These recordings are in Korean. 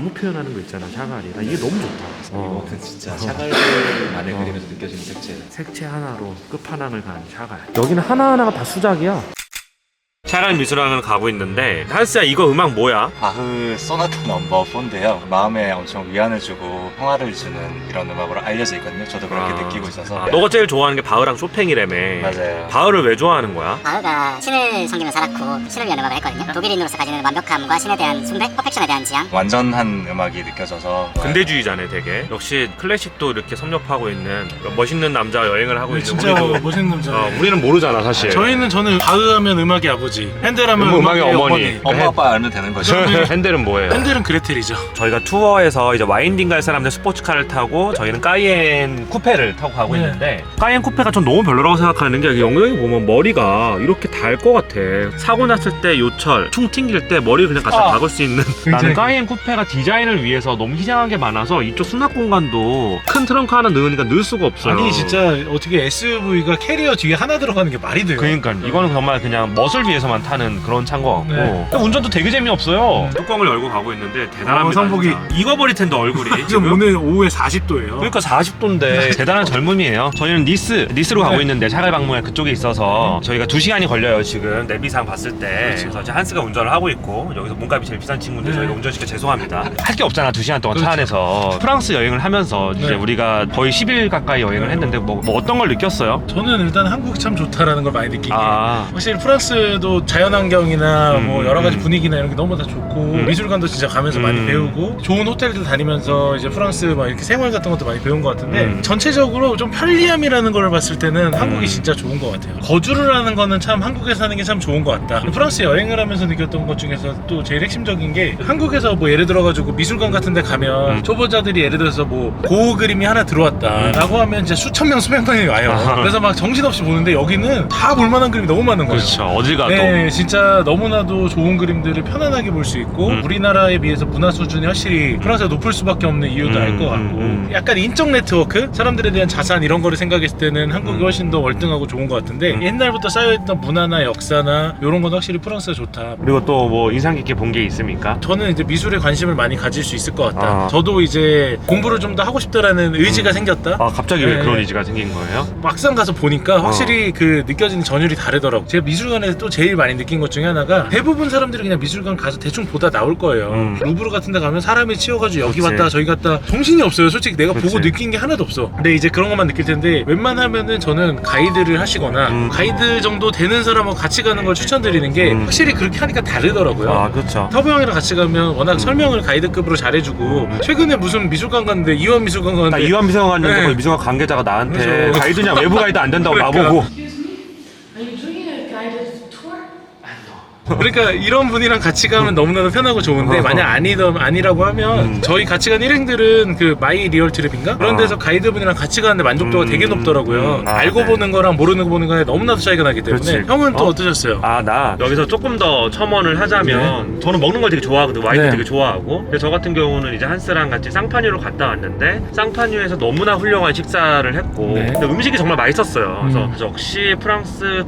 나무 표현하는 거 있잖아, 샤갈이. 나 이게 너무 좋다. 이거는 진짜 샤갈만을 그리면서 느껴지는 색채. 색채 하나로 끝판왕을 간 샤갈. 여기는 하나하나가 다 수작이야. 샤갈 미술관을 가고 있는데, 한스야 이거 음악 뭐야? 바흐 소나타 넘버 4인데요. 마음에 엄청 위안을 주고 평화를 주는 이런 음악으로 알려져 있거든요. 저도 그렇게 느끼고 있어서. 너가 제일 좋아하는 게 바흐랑 쇼팽이라며. 맞아요. 바흐를 왜 좋아하는 거야? 바흐가 신을 섬기며 살았고 신을 위한 음악을 했거든요. 독일인으로서 가지는 완벽함과 신에 대한 숭배, 퍼펙션에 대한 지향. 완전한 음악이 느껴져서 근대주의자네 되게. 역시 클래식도 이렇게 섭렵하고 있는 멋있는 남자와 여행을 하고 있는 진짜 우리도 멋있는 남자. 우리는 모르잖아 사실. 저는 바흐하면 음악의 아버지, 핸델하면 음악의 음악의 어머니. 어머니. 엄마 아빠 알면 되는 거죠. 핸델은 뭐예요? 핸델은 그레텔이죠. 저희가 투어에서 이제 와인딩 갈 사람들 스포츠카를 타고 저희는 까이엔 쿠페를 타고 가고 네. 있는데, 까이엔 쿠페가 전 너무 별로라고 생각하는 게 영영이 보면 머리가 이렇게 달 것 같아. 사고 났을 때 요철 퉁 튕길 때 머리 그냥 같이 박을 수 있는. 나는 까이엔 쿠페가 디자인을 위해서 너무 희생한 게 많아서 이쪽 수납 공간도 큰 트렁크 하나 넣으니까 넣을 수가 없어요. 아니 진짜 어떻게 SUV가 캐리어 뒤에 하나 들어가는 게 말이 돼요? 그러니까 이거는 정말 그냥 멋을 위해서만 타는 그런 차인 것 같고. 네. 운전도 되게 재미없어요. 뚜껑을 열고 가고 있는데 대단합니다. 성복이. 진짜. 익어버릴 텐데 얼굴이. 지금 오늘 오후에 40도예요. 그러니까 40도인데 대단한 젊음이에요. 저희는 니스로 가고 있는데 샤갈 박물관 그쪽에 있어서 저희가 2시간이 걸려요 지금 내비상 봤을 때. 그래서 이제 한스가 운전을 하고 있고, 여기서 몸값이 제일 비싼 친구인데 저희가 운전시켜 죄송합니다. 할 게 없잖아 2시간 동안 차 안에서. 프랑스 여행을 하면서 이제 우리가 거의 10일 가까이 여행을 했는데 뭐 어떤 걸 느꼈어요? 저는 일단 한국이 참 좋다라는 걸 많이 느끼게. 아. 확실히 프랑스도 자연환경이나 뭐 여러 가지 분위기나 이런 게 너무 다 좋고, 미술관도 진짜 가면서 많이 배우고, 좋은 호텔들 다니면서 이제 프랑스 막 이렇게 생활 같은 것도 많이 배운 것 같은데, 전체적으로 좀 편리함이라는 걸 봤을 때는 한국이 진짜 좋은 것 같아요. 거주를 하는 거는 참 한국에 사는 게 참 좋은 것 같다. 프랑스 여행을 하면서 느꼈던 것 중에서 또 제일 핵심적인 게, 한국에서 뭐 예를 들어가지고 미술관 같은 데 가면 초보자들이 예를 들어서 뭐 고흐 그림이 하나 들어왔다 라고 하면 진짜 수천 명 수백 명이 와요. 그래서 막 정신없이 보는데 여기는 다 볼만한 그림이 너무 많은 거예요. 그렇죠. 어딜 가도. 네, 진짜 너무나도 좋은 그림들을 편안하게 볼 수 있고, 우리나라에 비해서 문화 수준이 확실히 프랑스가 높을 수밖에 없는 이유도 알 것 같고, 약간 인적 네트워크? 사람들에 대한 자산 이런 거를 생각했을 때는 한국이 훨씬 더 월등하고 좋은 것 같은데, 옛날부터 쌓여있던 문화나 역사나 이런 건 확실히 프랑스가 좋다. 그리고 또 뭐 인상 깊게 본 게 있습니까? 저는 이제 미술에 관심을 많이 가질 수 있을 것 같다. 저도 이제 공부를 좀 더 하고 싶다라는 의지가 생겼다. 아 갑자기 왜 네. 그런 의지가 생긴 거예요? 막상 가서 보니까 확실히 그 느껴지는 전율이 다르더라고. 제가 미술관에서 또 제일 많이 느낀 것 중에 하나가, 대부분 사람들이 그냥 미술관 가서 대충 보다 나올 거예요. 루브르 같은 데 가면 사람이 치여가지고 여기 그치. 왔다 저기 갔다 정신이 없어요. 솔직히 내가 그치. 보고 느낀 게 하나도 없어. 근데 이제 그런 것만 느낄 텐데, 웬만하면은 저는 가이드를 하시거나 가이드 정도 되는 사람하고 같이 가는 걸 추천드리는 게, 확실히 그렇게 하니까 다르더라고요. 아 그렇죠. 터보 형이랑 같이 가면 워낙 설명을 가이드급으로 잘해주고, 최근에 무슨 미술관 갔는데, 이완 미술관 나 갔는데 이완 미술관 갔는데 네. 거기 미술관 관계자가 나한테 그렇죠. 가이드냐 외부 가이드 안 된다고 그러니까. 나보고. Are you doing a guided tour? 그러니까 이런 분이랑 같이 가면 너무나도 편하고 좋은데, 만약 아니라고 하면 저희 같이 간 일행들은 그 마이 리얼 트립인가? 그런 데서 가이드분이랑 같이 가는데 만족도가 되게 높더라고요. 알고 네. 보는 거랑 모르는 거 보는 거에 너무나도 차이가 나기 때문에. 그렇지. 형은 또 어떠셨어요? 아 나 여기서 조금 더 첨언을 하자면, 저는 먹는 걸 되게 좋아하거든. 와인도 네. 되게 좋아하고. 근데 저 같은 경우는 이제 한스랑 같이 쌍파뉴로 갔다 왔는데, 쌍파뉴에서 너무나 훌륭한 식사를 했고, 네. 근데 음식이 정말 맛있었어요. 그래서 역시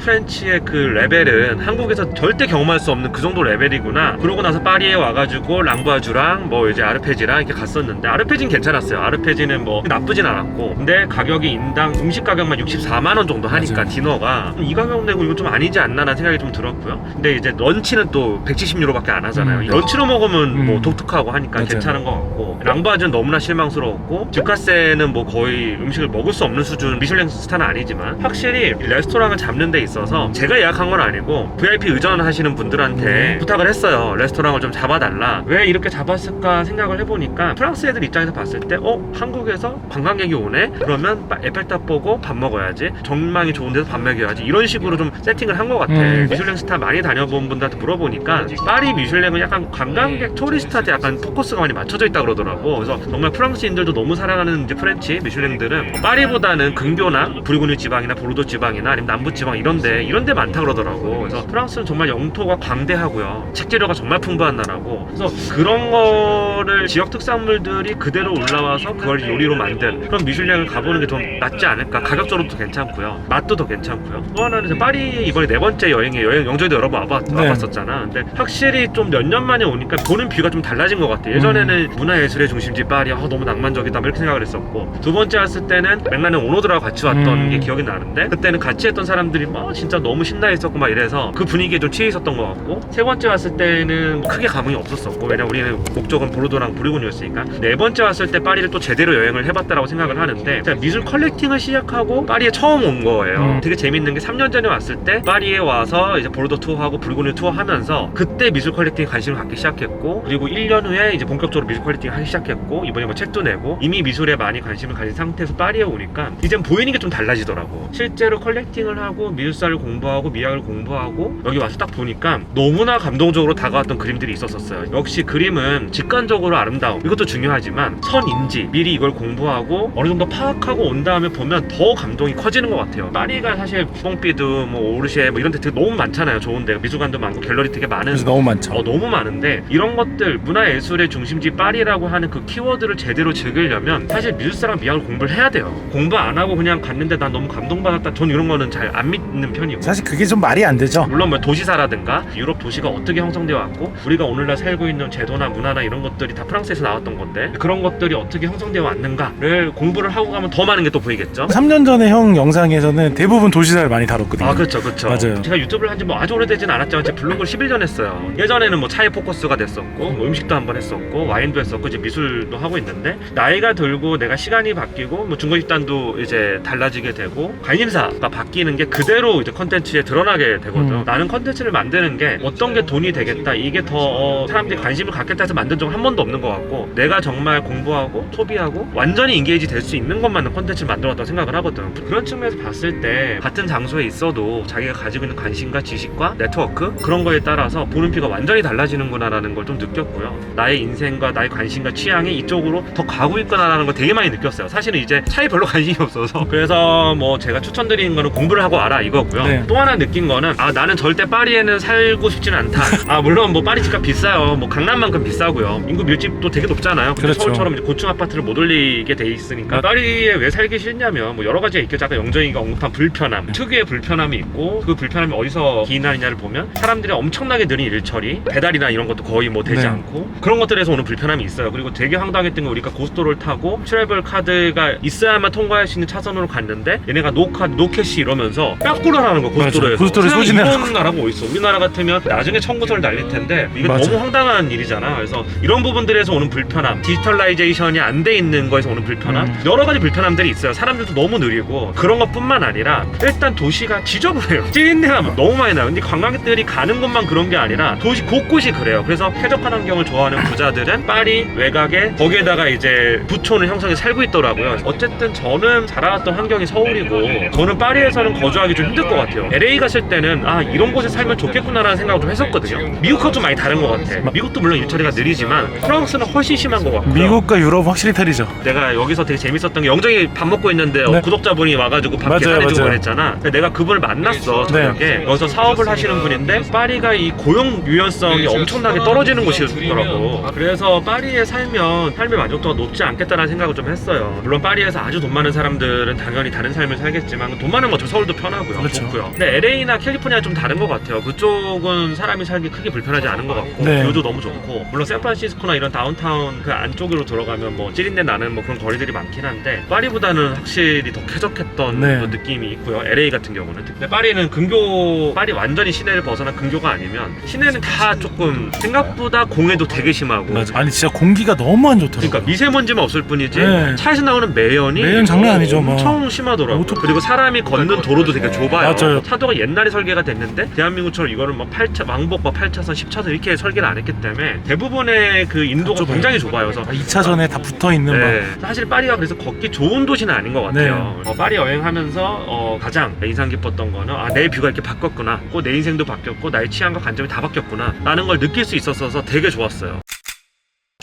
프렌치의 그 레벨은 한국에서 절대 경험할 수 없는 그 정도 레벨이구나. 그러고 나서 파리에 와가지고 랑바주랑 뭐 이제 아르페지랑 이렇게 갔었는데, 아르페지는 괜찮았어요. 아르페지는 뭐 나쁘진 않았고, 근데 가격이 인당 음식 가격만 64만 원 정도 하니까, 디너가 이 가격 내고 이건 좀 아니지 않나 라는 생각이 좀 들었고요. 근데 이제 런치는 또 170유로밖에 안 하잖아요. 런치로 먹으면 뭐 독특하고 하니까 맞아요. 괜찮은 것 같고, 랑바주는 너무나 실망스러웠고, 듀카세는 뭐 거의 음식을 먹을 수 없는 수준, 미슐랭 스타는 아니지만 확실히 레스토랑을 잡는 데 있어서 제가 예약한 건 아니고 VIP 의전하시는 분들한테 부탁을 했어요. 레스토랑을 좀 잡아달라. 왜 이렇게 잡았을까 생각을 해보니까, 프랑스 애들 입장에서 봤을 때 한국에서 관광객이 오네? 그러면 에펠탑 보고 밥 먹어야지, 전망이 좋은 데서 밥 먹여야지, 이런 식으로 좀 세팅을 한 것 같아. 미슐랭 스타 많이 다녀본 분들한테 물어보니까, 파리 미슐랭은 약간 관광객 토리스트한테 약간 포커스가 많이 맞춰져 있다 그러더라고. 그래서 정말 프랑스인들도 너무 사랑하는 이제 프렌치 미슐랭들은 파리보다는 근교나 부르고뉴 지방이나 보르도 지방이나 아니면 남부 지방 이런 데 많다 그러더라고. 그래서 프랑스는 정말 영토가 광대하고요, 식재료가 정말 풍부한 나라고, 그래서 그런 거를 정말 지역 특산물들이 그대로 올라와서 그걸 요리로 만든 그런 미슐랭을 가보는 게 좀 낫지 않을까. 가격적으로도 괜찮고요, 맛도 더 괜찮고요. 또 하나는 이제 파리 이번에 4번째 여행이에요. 영조에도 여러 번 와봤었잖아. 근데 확실히 좀 몇 년 만에 오니까 보는 뷰가 좀 달라진 것 같아. 예전에는 문화예술의 중심지 파리, 너무 낭만적이다 이렇게 생각을 했었고, 두 번째 왔을 때는 맥라렌 오너들하고 같이 왔던 게 기억이 나는데, 그때는 같이 했던 사람들이 막 진짜 너무 신나 있었고 막 이래서 그 분위기에 좀 취해 있었던 것 같고, 세 번째 왔을 때는 크게 감흥이 없었었고, 왜냐면 우리는 목적은 보르도랑 부르고뉴였으니까. 네 번째 왔을 때 파리를 또 제대로 여행을 해봤다라고 생각을 하는데, 제가 미술 컬렉팅을 시작하고 파리에 처음 온 거예요. 되게 재밌는 게 3년 전에 왔을 때 파리에 와서 이제 보르도 투어하고 부르고뉴 투어하면서 그때 미술 컬렉팅에 관심을 갖기 시작했고, 그리고 1년 후에 이제 본격적으로 미술 컬렉팅을 하기 시작했고, 이번에 뭐 책도 내고 이미 미술에 많이 관심을 가진 상태에서 파리에 오니까 이젠 보이는 게 좀 달라지더라고. 실제로 컬렉팅을 하고 미술사를 공부하고 미학을 공부하고 여기 와서 딱 보니까 너무나 감동적으로 다가왔던 그림들이 있었어요. 역시 그림은 직관적으로 아름다움, 이것도 중요하지만 선인지 미리 이걸 공부하고 어느 정도 파악하고 온 다음에 보면 더 감동이 커지는 것 같아요. 파리가 사실 뽕피드, 뭐 오르쉐 뭐 이런 데 되게 너무 많잖아요. 좋은 데, 미술관도 많고 갤러리 되게 많은. 그래서 너무 많죠. 너무 많은데 이런 것들, 문화예술의 중심지 파리라고 하는 그 키워드를 제대로 즐기려면 사실 미술사랑 미학을 공부를 해야 돼요. 공부 안 하고 그냥 갔는데 난 너무 감동받았다, 전 이런 거는 잘 안 믿는 편이고. 사실 그게 좀 말이 안 되죠. 물론 뭐 도시사라든가 유럽 도시가 어떻게 형성되어 왔고, 우리가 오늘날 살고 있는 제도나 문화나 이런 것들이 다 프랑스에서 나왔던 건데, 그런 것들이 어떻게 형성되어 왔는가를 공부를 하고 가면 더 많은 게 또 보이겠죠. 3년 전에 형 영상에서는 대부분 도시사를 많이 다뤘거든요. 그렇죠. 맞아요. 제가 유튜브를 한 지 뭐 아주 오래되진 않았지만 제 블로그를 10일 전 했어요. 예전에는 뭐 차에 포커스가 됐었고, 뭐 음식도 한번 했었고, 와인도 했었고, 이제 미술도 하고 있는데, 나이가 들고 내가 시간이 바뀌고 뭐 중고 집단도 이제 달라지게 되고 관심사가 바뀌는 게 그대로 이제 컨텐츠에 드러나게 되거든. 나는 컨텐츠를 만드는 게 어떤 게 돈이 되겠다, 이게 더 사람들이 관심을 갖겠다 해서 만든 적은 한 번도 없는 것 같고, 내가 정말 공부하고 소비하고 완전히 인게이지 될 수 있는 것만은 컨텐츠를 만들어왔다고 생각을 하거든. 그런 측면에서 봤을 때 같은 장소에 있어도 자기가 가지고 있는 관심과 지식과 네트워크, 그런 거에 따라서 보는 피가 완전히 달라지는구나 라는 걸 좀 느꼈고요. 나의 인생과 나의 관심과 취향이 이쪽으로 더 가고 있구나 라는 걸 되게 많이 느꼈어요. 사실은 이제 차에 별로 관심이 없어서. 그래서 뭐 제가 추천드리는 거는 공부를 하고 알아, 이거고요. 네. 또 하나 느낀 거는, 나는 절대 파리에는 살고 싶지는 않다. 물론 뭐 파리 집값 비싸요. 뭐 강남만큼 비싸고요. 인구 밀집도 되게 높잖아요. 근데 그렇죠. 서울처럼 이제 고층 아파트를 못 올리게 돼 있으니까. 파리에 왜 살기 싫냐면 뭐 여러 가지가 있겠죠. 아까 영정이가 언급한 불편함, 특유의 불편함이 있고, 그 불편함이 어디서 기인하느냐를 보면 사람들이 엄청나게 느린 일처리, 배달이나 이런 것도 거의 뭐 되지 네. 않고, 그런 것들에서 오는 불편함이 있어요. 그리고 되게 황당했던 게, 우리가 고속도로를 타고 트래블 카드가 있어야만 통과할 수 있는 차선으로 갔는데 얘네가 노 캐시 이러면서 뺑꾸를 하는 거, 고속도로에서. 고속도로에 소진을 하고. 이런 나라가 어딨어. 우리나라 같으면 나중에 청구서를 날릴 텐데 이게 맞아. 너무 황당한 일이잖아. 그래서 이런 부분들에서 오는 불편함, 디지털라이제이션이 안 돼 있는 거에서 오는 불편함, 여러 가지 불편함들이 있어요. 사람들도 너무 느리고, 그런 것뿐만 아니라 일단 도시가 지저분해요. 찌린내가 너무 많이 나요. 근데 관광객들이 가는 곳만 그런 게 아니라 도시 곳곳이 그래요. 그래서 쾌적한 환경을 좋아하는 부자들은 파리 외곽에 거기에다가 이제 부촌을 형성해 살고 있더라고요. 어쨌든 저는 자라왔던 환경이 서울이고, 저는 파리에서는 거주하기 좀 힘들 것 같아요. LA 갔을 때는 이런 곳에 살면 좋겠구나라는 생각을 좀 했었거든요. 미국하고 좀 많이 다른 것 같아. 미국도 물론 일처리가 느리지만 프랑스는 훨씬 심한 것 같고요. 미국과 유럽 확실히 틀리죠. 내가 여기서 되게 재밌었던 게, 영정이 밥 먹고 있는데 네. 구독자분이 와가지고 밥 맞아요, 계산해주고 맞아요. 그랬잖아. 근데 내가 그분을 만났어, 저녁에. 여기서 사업을 하시는 분인데 파리가 이 고용 유연성이 엄청나게 떨어지는 곳이더라고. 그래서 파리에 살면 삶의 만족도가 높지 않겠다는 생각을 좀 했어요. 물론 파리에서 아주 돈 많은 사람들은 당연히 다른 삶을 살겠지만, 돈 많은 것처럼 서울도 편하고요. 그렇죠. 좋고요. 근데 LA나 캘리포니아 좀 다른 것 같아요. 그쪽은 사람이 살기 크게 불편하지 않은 것 같고, 네. 뷰도 너무 좋고, 물론 샌프란시스코나 이런 다운타운 그 안쪽으로 들어가면 뭐 찌린내 나는 뭐 그런 거리들이 많긴 한데, 파리보다는 확실히 더 쾌적했던 네. 그 느낌이 있고요. LA 같은 경우는. 근데 파리는 파리 완전히 시내를 벗어난 근교가 아니면, 시내는 다 조금 생각보다 공해도 되게 심하고. 맞아. 아니 진짜 공기가 너무 안 좋더라고요. 그러니까 미세먼지만 없을 뿐이지, 네. 차에서 나오는 매연이 매연 장난 아니죠, 뭐. 엄청 심하더라고요. 어떡해. 그리고 사람이 걷는 도로도 되게 좁아요. 맞아요. 차도가 옛날에 설계가 됐는데 대한민국처럼 이거를 뭐 8차 왕복 뭐 8차선 10차선 이렇게 설계를 안 했기 때문에 대부분의 그 인도가 좁아요. 굉장히 좁아요. 그래서 2차전에 다 붙어있는 네, 사실 파리가 그래서 걷기 좋은 도시는 아닌 것 같아요. 파리 여행하면서 가장 인상 깊었던 거는, 내 뷰가 이렇게 바뀌었구나, 내 인생도 바뀌었고 나의 취향과 관점이 다 바뀌었구나 라는 걸 느낄 수 있었어서 되게 좋았어요.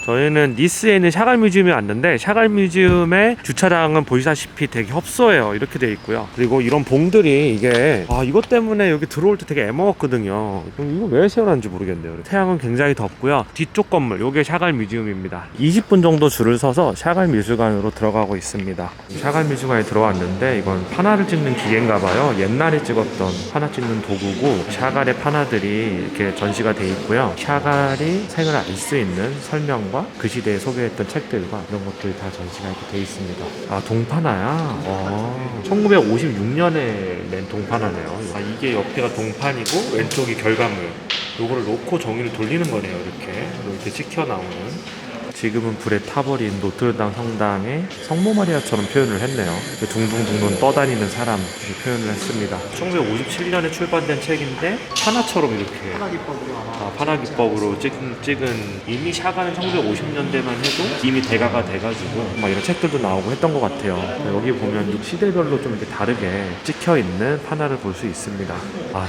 저희는 니스에 있는 샤갈 뮤지엄에 왔는데 샤갈 뮤지엄의 주차장은 보시다시피 되게 협소해요. 이렇게 돼 있고요. 그리고 이런 봉들이 이게 이것 때문에 여기 들어올 때 되게 애먹었거든요. 그럼 이거 왜 세워놨는지 모르겠네요. 태양은 굉장히 덥고요. 뒤쪽 건물 요게 샤갈 뮤지엄입니다. 20분 정도 줄을 서서 샤갈 미술관으로 들어가고 있습니다. 샤갈 미술관에 들어왔는데 이건 파나를 찍는 기계인가 봐요. 옛날에 찍었던 파나 찍는 도구고 샤갈의 파나들이 이렇게 전시가 돼 있고요. 샤갈이 생을 알 수 있는 설명과 그 시대에 소개했던 책들과 이런 것들이 다 전시가 이렇게 돼 있습니다. 동파나야? 1956년에 낸 동파나네요. 이게 옆에가 동판이고 왼쪽이 결과물. 요거를 놓고 종이를 돌리는 거네요. 이렇게 찍혀 나오는. 지금은 불에 타버린 노트르담 성당의 성모 마리아처럼 표현을 했네요. 둥둥둥둥 떠다니는 사람 이렇게 표현을 했습니다. 1957년에 출판된 책인데 파나처럼 이렇게 파나기법으로 찍은 이미 샤가는 1950년대만 해도 이미 대가가 돼가지고 막 이런 책들도 나오고 했던 것 같아요. 여기 보면 시대별로 좀 이렇게 다르게 찍혀 있는 파나를 볼 수 있습니다.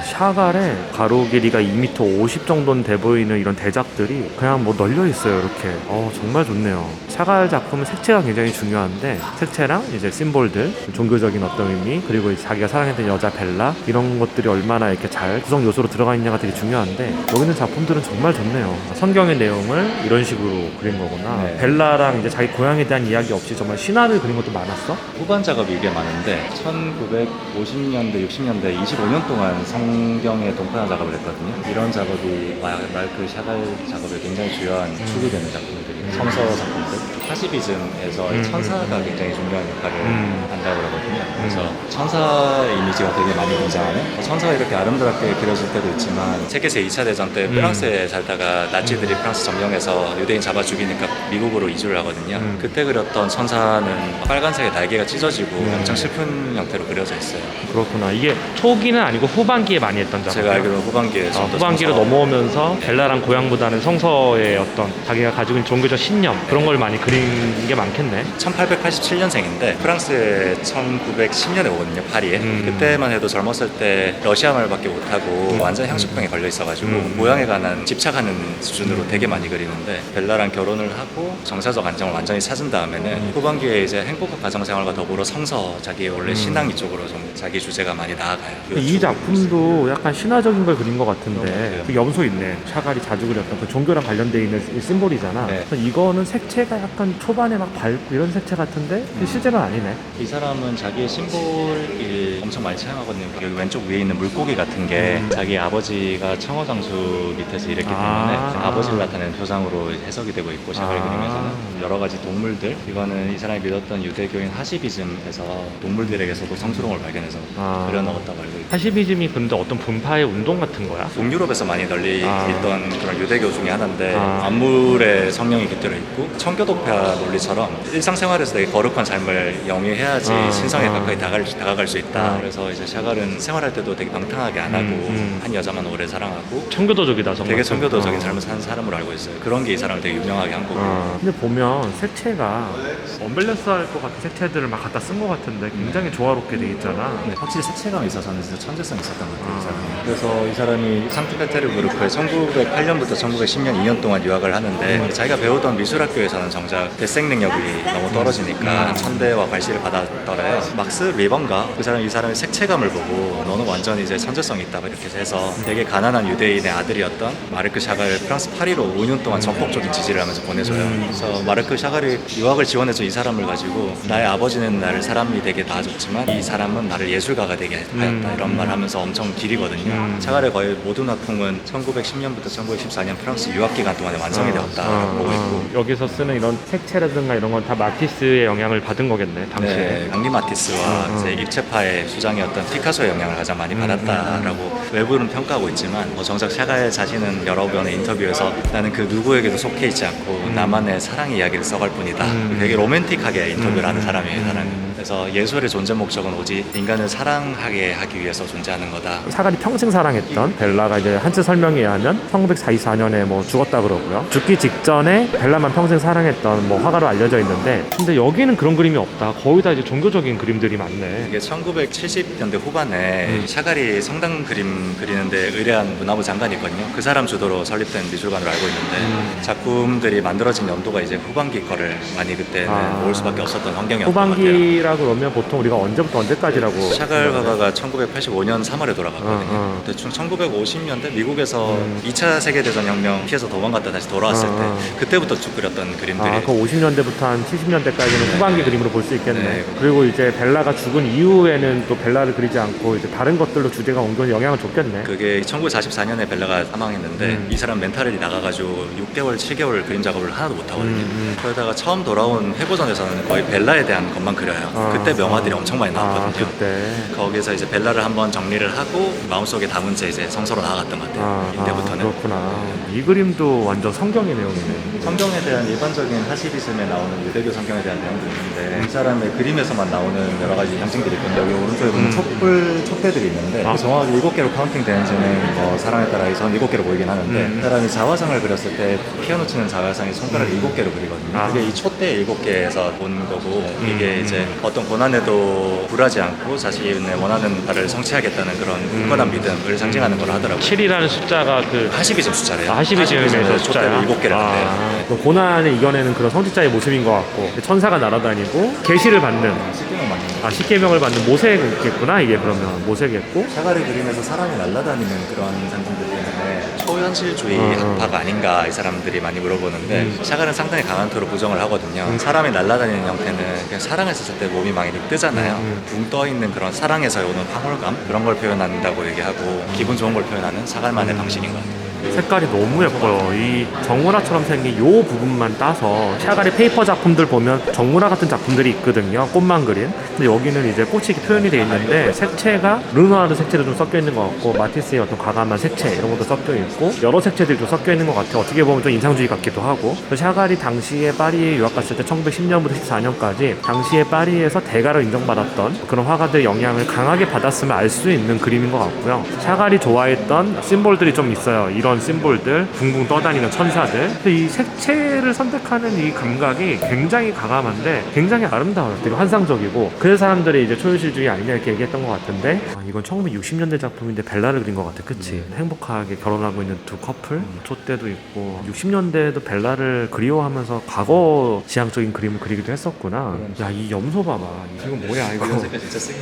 샤갈의 가로 길이가 2m 50 정도는 돼 보이는 이런 대작들이 그냥 뭐 널려 있어요. 이렇게 정말 좋네요. 샤갈 작품은 색채가 굉장히 중요한데 색채랑 이제 심볼들, 종교적인 어떤 의미, 그리고 자기가 사랑했던 여자 벨라 이런 것들이 얼마나 이렇게 잘 구성 요소로 들어가 있냐가 되게 중요한데 여기 있는 작품들은 정말 좋네요. 성경의 내용을 이런 식으로 그린 거구나. 네. 벨라랑 이제 자기 고향에 대한 이야기 없이 정말 신화를 그린 것도 많았어? 후반 작업이 이게 많은데 1950년대, 60년대 25년 동안 성경의 동파나 작업을 했거든요. 이런 작업이 마르크 샤갈 작업의 굉장히 중요한 축이 되는 작품들이 성서 작품들. 파시비즘에서 천사가 굉장히 중요한 역할을 한다고 그러거든요. 그래서 천사 이미지가 되게 많이 등장하는, 천사가 이렇게 아름답게 그려질 때도 있지만 세계세 2차 대전 때 프랑스에 살다가 나치들이 프랑스 점령해서 유대인 잡아 죽이니까 미국으로 이주를 하거든요. 그때 그렸던 천사는 빨간색의 날개가 찢어지고 엄청 슬픈 형태로 그려져 있어요. 그렇구나. 이게 초기는 아니고 후반기에 많이 했던 작품. 제가 알기로는 후반기에 후반기로 넘어오면서 벨라랑 고향보다는 성서의 어떤 자기가 가지고 있는 종교적 신념 그런 걸 많이 그린 게 많겠네. 1887년생인데 프랑스에 1910년에 오거든요. 파리에. 그때만 해도 젊었을 때 러시아 말밖에 못하고 완전 향수병에 걸려 있어가지고 모양에 관한 집착하는 수준으로 되게 많이 그리는데 벨라랑 결혼을 하고 정사적 안정을 완전히 찾은 다음에는 후반기에 이제 행복한 가정생활과 더불어 성서, 자기의 원래 신앙 이쪽으로 좀 자기 주제가 많이 나아가요. 이 작품도 약간 신화적인 걸 그린 것 같은데 그 염소 있네. 샤갈이 자주 그렸던 그 종교랑 관련돼 있는 심볼이잖아. 네. 그래서 이거는 색채가 약간 초반에 막 밝고 이런 색채 같은데 실제로는 아니네. 이 사람은 자기의 심볼을 엄청 많이 사용하거든요. 여기 왼쪽 위에 있는 물고기 같은 게 자기 아버지가 청어장수 밑에서 일했기 때문에 아버지를 나타내는 표상으로 해석이 되고 있고, 샤갈 그림에서는 여러 가지 동물들, 이거는 이 사람이 믿었던 유대교인 하시비즘에서 동물들에게서도 성스러움을 발견해서 그려넣었다고 알고 있고, 하시비즘이 근데 어떤 분파의 운동 같은 거야? 동유럽에서 많이 널리 있던 그런 유대교 중에 하나인데 만물에 성령이 깃들어 있고 청교도파 논리처럼 일상생활에서 되게 거룩한 삶을 영위해야지 신성에 가까이 다가갈 수 있다. 그래서 이제 샤갈은 생활할 때도 되게 방탕하게 안 하고 한 여자만 오래 사랑하고 청교도적이다 정말. 되게 청교도적인 삶을 사는 사람으로 알고 있어요. 그런 게 이 사람을 되게 유명하게 한 거고. 근데 보면 색채가 언밸런스할 것 같은 색채들을 막 갖다 쓴 것 같은데 굉장히 조화롭게 돼 있잖아. 네, 확실히 색채감이 있어서는 진짜 천재성이 있었던 것 같아요. 이 사람이. 그래서 이 사람이 상트페테르부르크에 1908년부터 1910년 2년 동안 유학을 하는데 자기가 배우던 미술학교에서는 정작 대생 능력이 너무 떨어지니까 천대와 발시를 받았더래요. 막스 리번가 이 사람의 색채감을 보고 너는 완전히 이제 천재성이 있다 이렇게 해서 되게 가난한 유대인의 아들이었던 마르크 샤갈 프랑스 파리로 5년 동안 전폭적인 지지를 하면서 보내줘요. 그래서 마르크 샤갈이 유학을 지원해서 이 사람을 가지고 나의 아버지는 나를 사람이 되게 낳아줬지만 이 사람은 나를 예술가가 되게 하였다 이런 말 하면서 엄청 길이거든요. 샤갈의 거의 모든 화풍은 1910년부터 1914년 프랑스 유학 기간 동안에 완성이 되었다고 보고 있고, 여기서 쓰는 이런 색채라든가 이런 건 다 마티스의 영향을 받은 거겠네 당시에. 네, 앙리 마티스와 이제 입체파의 수장이었던 피카소의 영향을 가장 많이 받았다라고 외부는 평가하고 있지만 정작 샤갈 자신은 여러 번의 인터뷰에서 나는 그 누구에게도 속해 있지 않고 나만의 사랑 이야기를 써갈 뿐이다. 되게 로맨틱하게 인터뷰를 하는 사람이에요. 이 사람이. 그래서 예술의 존재 목적은 오직 인간을 사랑하게 하기 위해서 존재하는 거다. 샤갈이 평생 사랑했던 벨라가 이제 한치 설명에 의하면 1944년에 뭐 죽었다 그러고요. 죽기 직전에 벨라만 평생 사랑했던 뭐 화가로 알려져 있는데, 근데 여기는 그런 그림이 없다. 거의 다 이제 종교적인 그림들이 많네. 이게 1970년대 후반에 샤갈이 성당 그림 그리는데 의뢰한 문화부 장관이 있거든요. 그 사람 주도로 설립된 미술관으로 알고 있는데 작품들이 만들어진 연도가 이제 후반기 거를 많이 그때는 모을 수밖에 없었던 환경이었던 것 같아요. 후반기라고 그러면 보통 우리가 언제부터 언제까지라고? 샤갈 화가가 1985년 3월에 돌아갔거든요. 대충 1950년대 미국에서 2차 세계대전 혁명 피해서 도망갔다 다시 돌아왔을 때 그때부터 쭉 그렸던 그림들이 그 50년대부터 한 70년대까지는 후반기 그림으로 볼 수 있겠네. 네. 그리고 이제 벨라가 죽은 이후에는 또 벨라를 그리지 않고 이제 다른 것들로 주제가 옮겨 영향을 줬겠네. 그게 1944년에 벨라가 사망했는데 이 사람 멘탈이 나가가지고 6개월, 7개월 그림 작업을 하나도 못하거든요. 그러다가 처음 돌아온 회고전에서는 거의 벨라에 대한 것만 그려요. 그때 명화들이 엄청 많이 나왔거든요. 그때. 거기서 이제 벨라를 한번 정리를 하고 마음속에 담은 채 이제 성서로 나아갔던 것 같아요. 이때부터는. 그렇구나. 이 그림도 완전 성경의 내용이네. 성경에 대한 일반적인 하시비즘에 나오는 유대교 성경에 대한 내용도 있는데 이 사람의 그림에서만 나오는 여러 가지 상징들이 있거든요. 여기 오른쪽에 보면 촛대들이 있는데 정확하게 7개로 카운팅 되는지는 뭐 사람에 따라 저는 7개로 보이긴 하는데 이 사람이 자화상을 그렸을 때 피아노 치는 자화상이 손가락을 7개로 그리거든요. 그게 이 촛대 7개에서 본 거고 이게 이제 어떤 고난에도 굴하지 않고 자신의 원하는 바를 성취하겠다는 그런 굳건한 믿음을 상징하는 걸 하더라고요. 7이라는 숫자가 그 하시비즘 숫자래요. 하시비즘에서 숫자야. 촛대를 7개를 한대요. 그 고난을 이겨내는 그런 성직자의 모습인 것 같고, 천사가 날아다니고 계시를 받는, 십계명 맞는 거. 십계명을 받는 모세겠구나. 이게 그러면 모세겠고. 샤갈의 그림에서 사람이 날아다니는 그런 상징들 때문에 초현실주의 학파가 아닌가 이 사람들이 많이 물어보는데 샤갈은 상당히 강한 토로 부정을 하거든요. 사람이 날아다니는 형태는 그냥 사랑했을 때 몸이 막 이렇게 뜨잖아요. 붕 떠있는 그런 사랑에서 오는 황홀감 그런 걸 표현한다고 얘기하고 기분 좋은 걸 표현하는 샤갈만의 방식인 것 같아요. 색깔이 너무 예뻐요. 이 정문화처럼 생긴 요 부분만 따서 샤갈의 페이퍼 작품들 보면 정문화 같은 작품들이 있거든요. 꽃만 그린. 근데 여기는 이제 꽃이 이렇게 표현이 돼 있는데 색채가 르누아르 색채도 좀 섞여 있는 것 같고 마티스의 어떤 과감한 색채 이런 것도 섞여 있고 여러 색채들이 좀 섞여 있는 것 같아요. 어떻게 보면 좀 인상주의 같기도 하고. 샤갈이 당시에 파리에 유학 갔을 때 1910년부터 14년까지 당시에 파리에서 대가로 인정받았던 그런 화가들의 영향을 강하게 받았으면 알 수 있는 그림인 것 같고요. 샤갈이 좋아했던 심볼들이 좀 있어요. 이런 심볼들, 붕붕 떠다니는 천사들. 근데 이 색채를 선택하는 이 감각이 굉장히 과감한데 굉장히 아름다워요. 되게 환상적이고. 그래서 사람들이 이제 초현실주의 아니냐 이렇게 얘기했던 것 같은데 이건 1960년대 작품인데 벨라를 그린 것 같아. 그치? 행복하게 결혼하고 있는 두 커플, 촛대도 있고 60년대에도 벨라를 그리워하면서 과거 지향적인 그림을 그리기도 했었구나. 야, 이 염소 봐봐. 이건 뭐야 이거. 색깔 진짜 쓰기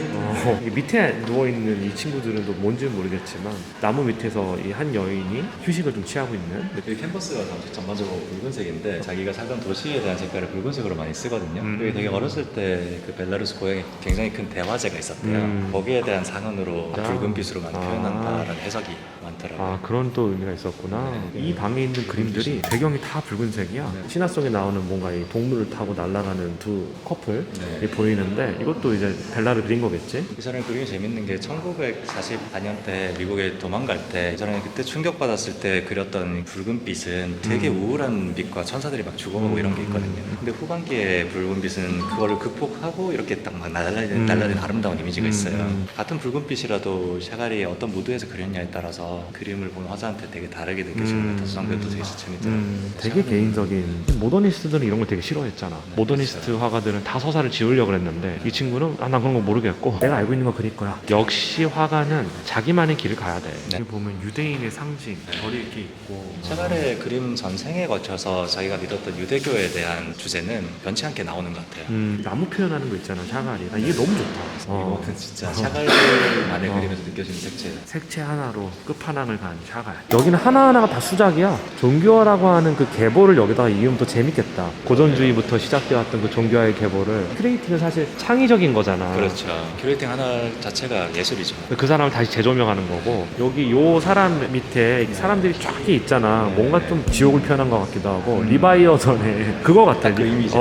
이 밑에 누워있는 이 친구들은 또 뭔지는 모르겠지만 나무 밑에서 이 한 여인이 휴식을 좀 취하고 있는. 이 캔버스가 전반적으로 붉은색인데 자기가 살던 도시에 대한 색깔을 붉은색으로 많이 쓰거든요. 그게 되게 어렸을 때 그 벨라루스 고향에 굉장히 큰 대화제가 있었대요. 거기에 대한 상흔으로 붉은빛으로 많이 표현한다라는 해석이 많더라고요. 그런 또 의미가 있었구나. 이 방에 있는 그림들이 배경이 다 붉은색이야. 신화 속에 나오는 뭔가 이 동물을 타고 날아가는 두 커플이 보이는데 이것도 이제 벨라를 그린 거겠지? 이 사람이 그림이 재밌는 게 1944년 때 미국에 도망갈 때 이 사람이 그때 충격받았을 때 그렸던 붉은빛은 되게 우울한 빛과 천사들이 막 죽어가고 이런 게 있거든요. 근데 후반기에 붉은빛은 그거를 극복하고 이렇게 딱 막 날라다니는 아름다운 이미지가 있어요. 같은 붉은빛이라도 샤갈이 어떤 무드에서 그렸냐에 따라서 그림을 본 화자한테 되게 다르게 느껴지는 것 같아서 저는 그것도 되게 재밌더라고요. 되게 개인적인. 모더니스트들은 이런 걸 되게 싫어했잖아. 모더니스트 화가들은 다 서사를 지으려고 했는데 이 친구는 난 그런 거 모르겠고 내가 알고 있는 거 그릴 거야. 역시 화가는 자기만의 길을 가야 돼. 여기 보면 유대인의 상징 절이 이렇게 있고. 샤갈의 그림 전생에 거쳐서 자기가 믿었던 유대교에 대한 주제는 변치 않게 나오는 것 같아요. 나무 표현하는 거 있잖아, 샤갈이. 이게 너무 좋다. 이거는 진짜 샤갈만의 그림에서 느껴지는 색채. 색채 하나로 끝판왕을 간 샤갈. 여기는 하나하나가 다 수작이야. 종교화라고 하는 그 계보를 여기다가 이으면 더 재밌겠다. 고전주의부터 시작되었던 그 종교화의 계보를. 크리에이티브는 사실 창의적인 거잖아. 그렇죠. 큐레이팅 하나 자체가 예술이죠. 그 사람을 다시 재조명하는 거고, 여기 요 사람 밑에 사람들이 쫙 있잖아. 뭔가 좀 지옥을 표현한 것 같기도 하고, 리바이어전에 그거 같아. 그 이미지.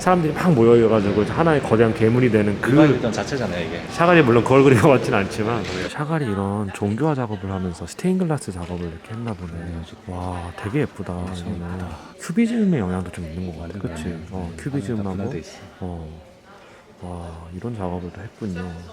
사람들이 막 모여가지고 하나의 거대한 괴물이 되는 그 리바이어전 자체잖아요 이게. 샤갈이 물론 그걸 그린 것 같진 않지만 샤갈이 이런 종교화 작업을 하면서 스테인글라스 작업을 이렇게 했나 보네. 와, 되게 예쁘다. 이거는 큐비즘의 영향도 좀 있는 것 같아. 그치? 큐비즘하고 와, 이런 작업을 다 했군요.